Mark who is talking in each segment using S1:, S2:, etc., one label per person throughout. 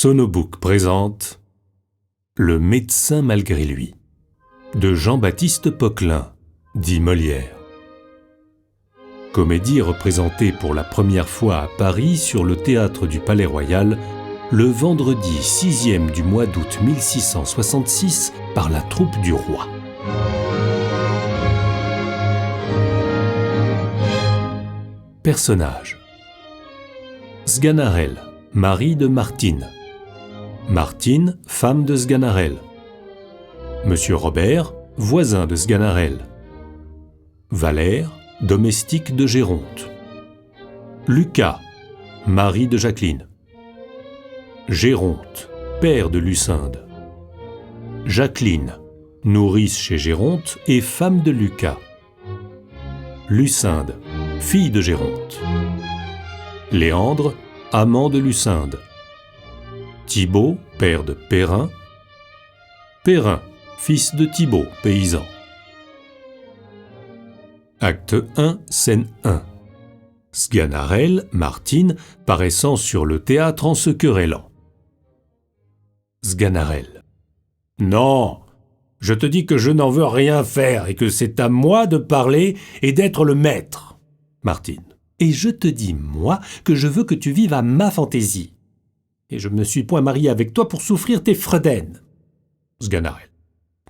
S1: Sonobook présente Le médecin malgré lui de Jean-Baptiste Poquelin, dit Molière. Comédie représentée pour la première fois à Paris sur le théâtre du Palais-Royal le vendredi 6e du mois d'août 1666 par la troupe du roi. Personnages: Sganarelle, mari de Martine. Martine, femme de Sganarelle. Monsieur Robert, voisin de Sganarelle. Valère, domestique de Géronte. Lucas, mari de Jacqueline. Géronte, père de Lucinde. Jacqueline, nourrice chez Géronte et femme de Lucas. Lucinde, fille de Géronte. Léandre, amant de Lucinde. Thibaut, père de Perrin. Perrin, fils de Thibaut, paysan. Acte 1, scène 1. Sganarelle, Martine, paraissant sur le théâtre en se querellant. Sganarelle: Non, je te dis que je n'en veux rien faire et que c'est à moi de parler et d'être le maître. Martine: Et je te dis, moi, que je veux que tu vives à ma fantaisie. Et je ne me suis point marié avec toi pour souffrir tes fredaines. Sganarelle: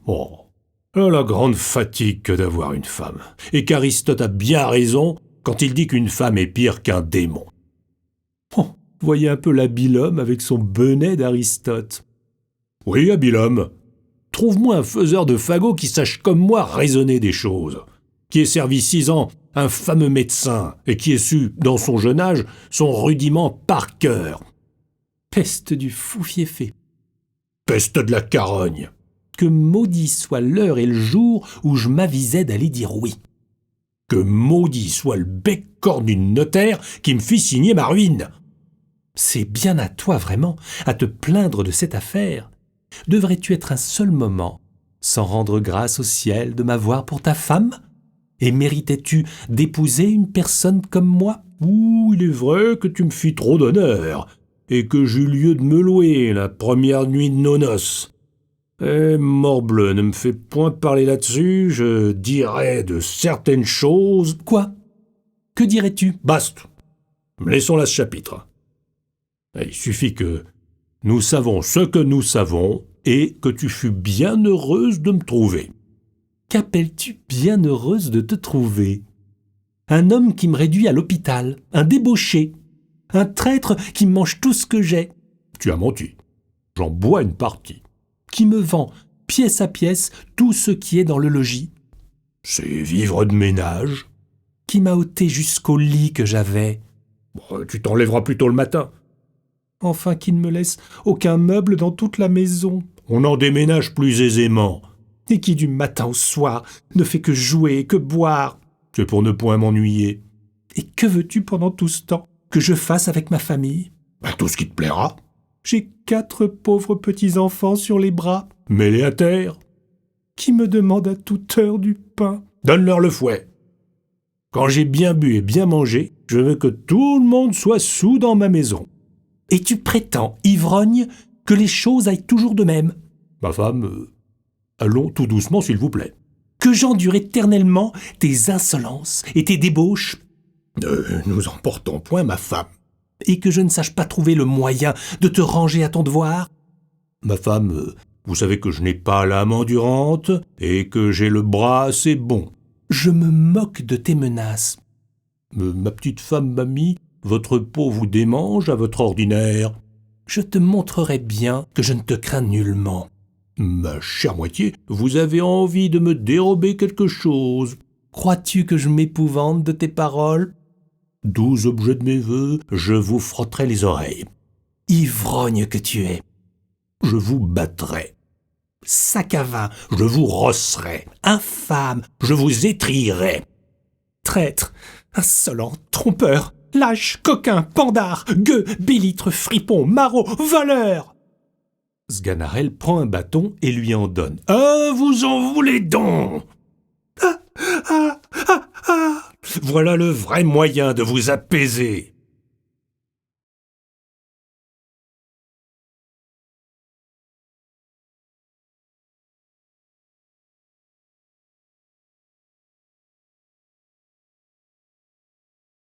S1: Oh, la grande fatigue que d'avoir une femme, et qu'Aristote a bien raison quand il dit qu'une femme est pire qu'un démon. Oh, voyez un peu l'habile homme avec son bonnet d'Aristote. Oui, habile homme. Trouve-moi un faiseur de fagots qui sache comme moi raisonner des choses, qui ait servi 6 ans un fameux médecin et qui ait su, dans son jeune âge, son rudiment par cœur. Peste du fou fiefé. Peste de la carogne. Que maudit soit l'heure et le jour où je m'avisais d'aller dire oui. Que maudit soit le bec-corne du notaire qui me fit signer ma ruine. C'est bien à toi, vraiment, à te plaindre de cette affaire. Devrais-tu être un seul moment sans rendre grâce au ciel de m'avoir pour ta femme? Et méritais-tu d'épouser une personne comme moi? Ouh, il est vrai que tu me fis trop d'honneur, et que j'eus lieu de me louer la première nuit de nos noces. Eh, morbleu, ne me fais point parler là-dessus, je dirais de certaines choses. Quoi? Que dirais-tu? Baste. Laissons là ce chapitre. Il suffit que nous savons ce que nous savons et que tu fus bien heureuse de me trouver. Qu'appelles-tu bien heureuse de te trouver? Un homme qui me réduit à l'hôpital, un débauché, un traître qui me mange tout ce que j'ai. Tu as menti. J'en bois une partie. Qui me vend, pièce à pièce, tout ce qui est dans le logis. C'est vivre de ménage. Qui m'a ôté jusqu'au lit que j'avais. Bon, tu t'enlèveras plutôt le matin. Enfin, qui ne me laisse aucun meuble dans toute la maison. On en déménage plus aisément. Et qui du matin au soir ne fait que jouer, que boire. C'est pour ne point m'ennuyer. Et que veux-tu pendant tout ce temps que je fasse avec ma famille? Tout ce qui te plaira. J'ai 4 pauvres petits-enfants sur les bras. Mets-les à terre. Qui me demande à toute heure du pain. Donne-leur le fouet. Quand j'ai bien bu et bien mangé, je veux que tout le monde soit soûl dans ma maison. Et tu prétends, ivrogne, que les choses aillent toujours de même? Ma femme, allons tout doucement s'il vous plaît. Que j'endure éternellement tes insolences et tes débauches? Ne nous emportons point, ma femme. Et que je ne sache pas trouver le moyen de te ranger à ton devoir? Ma femme, vous savez que je n'ai pas l'âme endurante et que j'ai le bras assez bon. Je me moque de tes menaces. Ma petite femme mamie, votre peau vous démange à votre ordinaire. Je te montrerai bien que je ne te crains nullement. Ma chère moitié, vous avez envie de me dérober quelque chose. Crois-tu que je m'épouvante de tes paroles? 12 objets de mes vœux, je vous frotterai les oreilles. Ivrogne que tu es. Je vous battrai. Sac à vin, je vous rosserai. Infâme, je vous étrillerai. Traître, insolent, trompeur, lâche, coquin, pandard, gueux, bélitre, fripon, maraud, voleur. Sganarelle prend un bâton et lui en donne. Vous en voulez donc? Voilà le vrai moyen de vous apaiser.